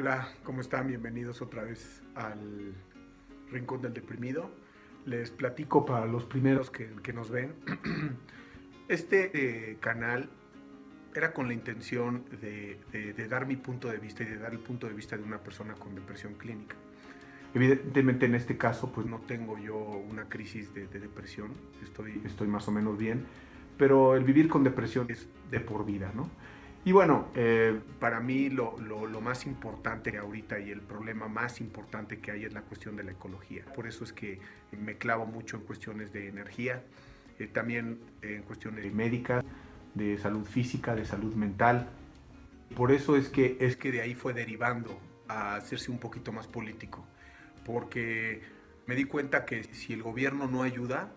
Hola, ¿cómo están? Bienvenidos otra vez al Rincón del Deprimido. Les platico para los primeros que nos ven. Este canal era con la intención de dar mi punto de vista y de dar el punto de vista de una persona con depresión clínica. Evidentemente en este caso pues no tengo yo una crisis de depresión, estoy más o menos bien, pero el vivir con depresión es de por vida, ¿no? Y bueno, para mí lo más importante ahorita y el problema más importante que hay es la cuestión de la ecología. Por eso es que me clavo mucho en cuestiones de energía, también en cuestiones médicas, de salud física, de salud mental. Por eso es que de ahí fue derivando a hacerse un poquito más político, porque me di cuenta que si el gobierno no ayuda,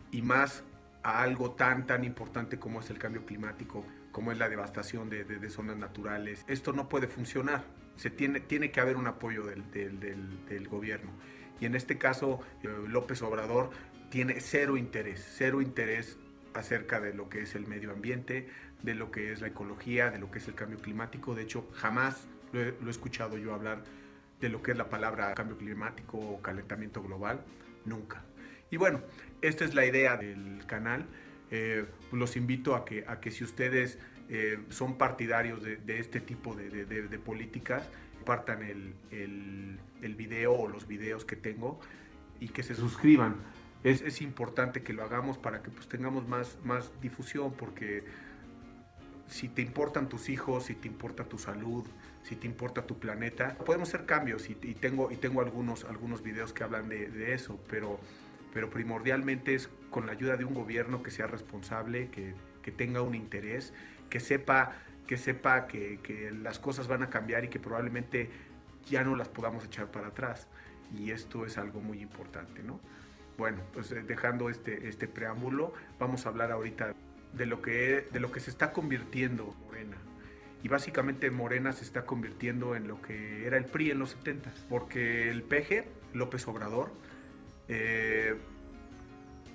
y más a algo tan importante como es el cambio climático, como es la devastación de zonas naturales, esto no puede funcionar. Tiene que haber un apoyo del gobierno. Y en este caso, López Obrador tiene cero interés acerca de lo que es el medio ambiente, de lo que es la ecología, de lo que es el cambio climático. De hecho, jamás lo he escuchado yo hablar de lo que es la palabra cambio climático o calentamiento global, nunca. Y bueno, esta es la idea del canal. Los invito a que si ustedes son partidarios de este tipo de políticas, compartan el video o los videos que tengo y que se suscriban. Es importante que lo hagamos para que pues, tengamos más difusión, porque si te importan tus hijos, si te importa tu salud, si te importa tu planeta, podemos hacer cambios y tengo algunos videos que hablan de eso, pero primordialmente es con la ayuda de un gobierno que sea responsable, que tenga un interés, que sepa que las cosas van a cambiar y que probablemente ya no las podamos echar para atrás. Y esto es algo muy importante, ¿no? Bueno, pues dejando este preámbulo, vamos a hablar ahorita de lo que se está convirtiendo Morena. Y básicamente Morena se está convirtiendo en lo que era el PRI en los 70, porque el PG, López Obrador, eh,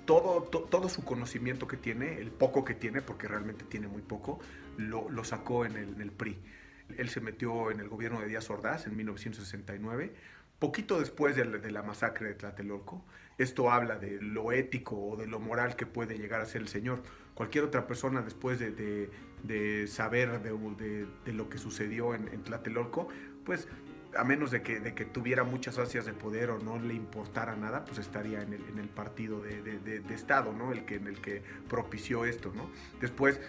todo su conocimiento que tiene, el poco que tiene, porque realmente tiene muy poco, lo sacó en el PRI. Él se metió en el gobierno de Díaz Ordaz en 1969, poquito después de la masacre de Tlatelolco. Esto habla de lo ético o de lo moral que puede llegar a ser el señor. Cualquier otra persona después de saber de lo que sucedió en Tlatelolco, pues a menos de que tuviera muchas ansias de poder o no le importara nada, pues estaría en el partido de Estado, ¿no? En el que propició esto, ¿no? Después,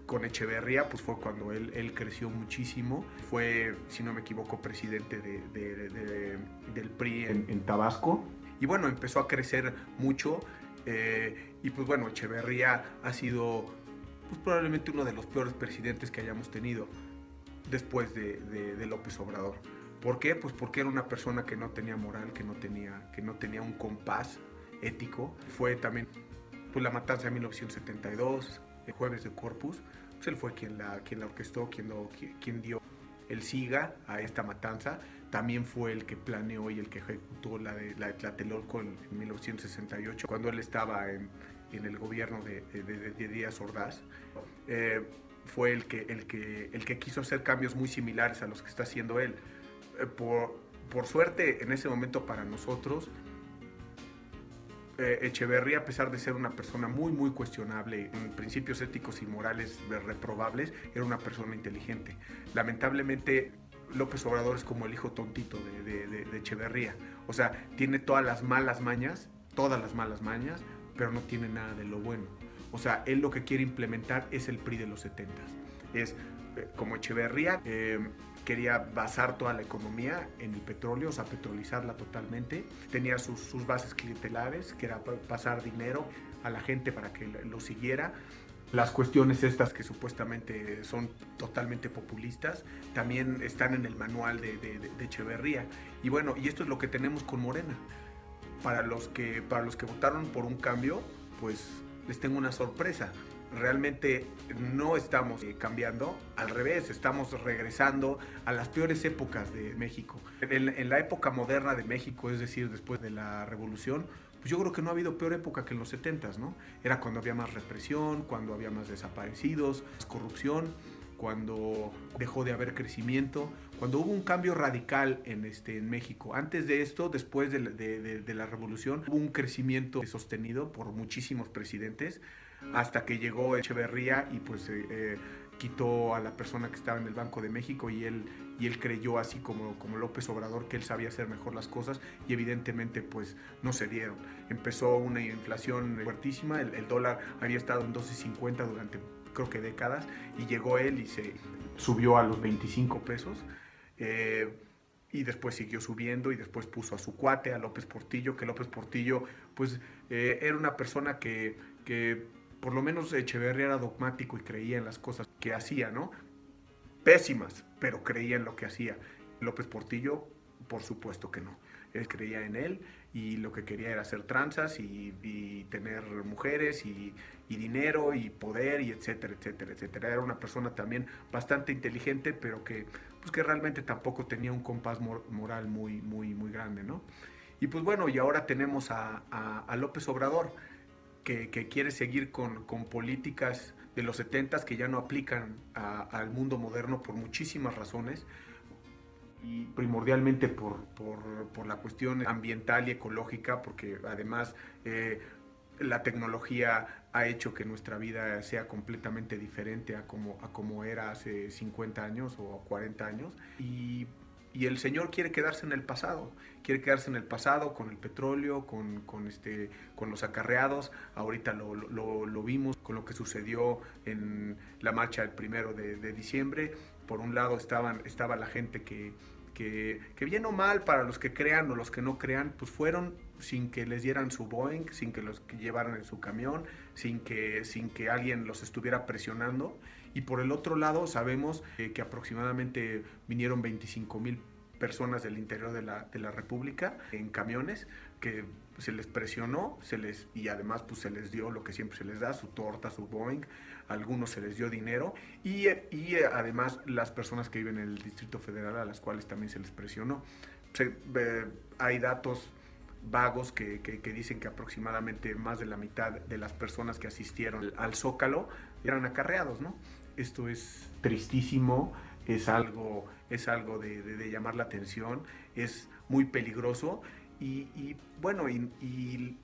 con Echeverría, pues fue cuando él creció muchísimo. Fue, si no me equivoco, presidente del PRI en Tabasco. Y bueno, empezó a crecer mucho. Y pues bueno, Echeverría ha sido pues, probablemente uno de los peores presidentes que hayamos tenido después de López Obrador. ¿Por qué? Pues porque era una persona que no tenía moral, que no tenía un compás ético. Fue también pues, la matanza de 1972, el jueves de Corpus. Pues él fue quien la orquestó, quien dio el SIGA a esta matanza. También fue el que planeó y el que ejecutó la de Tlatelolco en 1968, cuando él estaba en el gobierno de Díaz Ordaz. Fue el que quiso hacer cambios muy similares a los que está haciendo él. Por suerte, en ese momento para nosotros, Echeverría, a pesar de ser una persona muy cuestionable, en principios éticos y morales reprobables, era una persona inteligente. Lamentablemente, López Obrador es como el hijo tontito de Echeverría. O sea, tiene todas las malas mañas, pero no tiene nada de lo bueno. O sea, él lo que quiere implementar es el PRI de los 70. Es como Echeverría, quería basar toda la economía en el petróleo, o sea, petrolizarla totalmente. Tenía sus bases clientelares, que era pasar dinero a la gente para que lo siguiera. Las cuestiones estas que supuestamente son totalmente populistas también están en el manual de Echeverría. Y bueno, y esto es lo que tenemos con Morena. Para los que votaron por un cambio, pues les tengo una sorpresa. Realmente no estamos cambiando, al revés, estamos regresando a las peores épocas de México. En la época moderna de México, es decir, después de la revolución, pues yo creo que no ha habido peor época que en los 70s, ¿no? Era cuando había más represión, cuando había más desaparecidos, más corrupción. cuando dejó de haber crecimiento, cuando hubo un cambio radical en México. Antes de esto, después de la revolución, hubo un crecimiento sostenido por muchísimos presidentes, hasta que llegó Echeverría y pues quitó a la persona que estaba en el Banco de México, y él creyó, así como López Obrador, que él sabía hacer mejor las cosas, y evidentemente pues no se dieron. Empezó una inflación fuertísima, el dólar había estado en 12.50 durante creo que décadas, y llegó él y se subió a los 25 pesos. Y después siguió subiendo, y después puso a su cuate, a López Portillo, que López Portillo pues era una persona que por lo menos Echeverría era dogmático y creía en las cosas que hacía, ¿no? Pésimas, pero creía en lo que hacía. López Portillo, por supuesto que no. Él creía en él, y lo que quería era hacer tranzas y tener mujeres y dinero y poder, y etcétera, etcétera, etcétera. Era una persona también bastante inteligente, pero que realmente tampoco tenía un compás moral muy, muy, muy grande, ¿no? Y pues bueno, y ahora tenemos a López Obrador, que quiere seguir con políticas de los 70s que ya no aplican al mundo moderno por muchísimas razones, y primordialmente por la cuestión ambiental y ecológica, porque además la tecnología ha hecho que nuestra vida sea completamente diferente a como era hace 50 años o 40 años. Y el señor quiere quedarse en el pasado, con el petróleo, con los acarreados. Ahorita lo vimos con lo que sucedió en la marcha del 1 de diciembre. Por un lado estaba la gente que bien o mal, para los que crean o los que no crean, pues fueron sin que les dieran su Boeing, sin que los llevaran en su camión, sin que alguien los estuviera presionando. Y por el otro lado sabemos que aproximadamente vinieron 25,000 personas del interior de la República en camiones, que se les presionó, y además pues se les dio lo que siempre se les da, su torta, su Boeing. A algunos se les dio dinero, y además las personas que viven en el Distrito Federal, a las cuales también se les presionó. Hay datos vagos que dicen que aproximadamente más de la mitad de las personas que asistieron al Zócalo eran acarreados, ¿no? Esto es tristísimo, es algo de llamar la atención, es muy peligroso, y bueno, y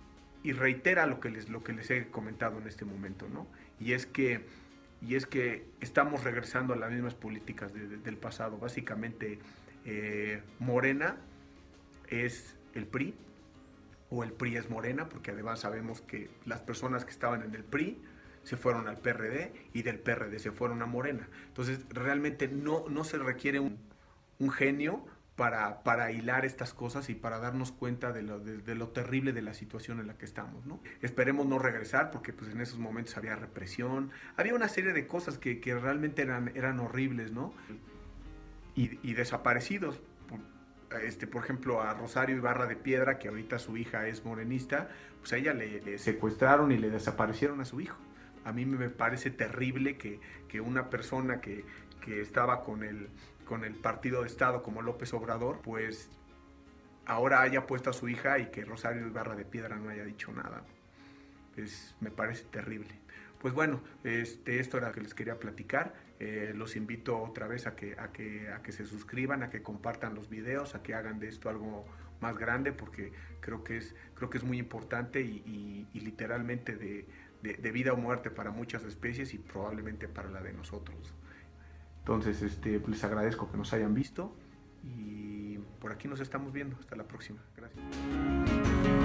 reitera lo que les he comentado en este momento, ¿no? Y es que estamos regresando a las mismas políticas del pasado. Básicamente, Morena es el PRI, o el PRI es Morena, porque además sabemos que las personas que estaban en el PRI se fueron al PRD, y del PRD se fueron a Morena. Entonces realmente no se requiere un genio para hilar estas cosas y para darnos cuenta de lo terrible de la situación en la que estamos, ¿no? Esperemos no regresar, porque pues en esos momentos había represión, había una serie de cosas que realmente eran horribles, ¿no? Y desaparecidos. Por ejemplo, a Rosario Ibarra de Piedra, que ahorita su hija es morenista, pues a ella le secuestraron y le desaparecieron a su hijo. A mí me parece terrible que una persona que estaba con el partido de Estado como López Obrador, pues ahora haya puesto a su hija, y que Rosario Ibarra de Piedra no haya dicho nada. Me parece terrible. Pues bueno, esto era lo que les quería platicar. Los invito otra vez a que se suscriban, a que compartan los videos, a que hagan de esto algo más grande, porque creo que es muy importante, y literalmente de vida o muerte para muchas especies, y probablemente para la de nosotros. Entonces, les agradezco que nos hayan visto, y por aquí nos estamos viendo. Hasta la próxima. Gracias.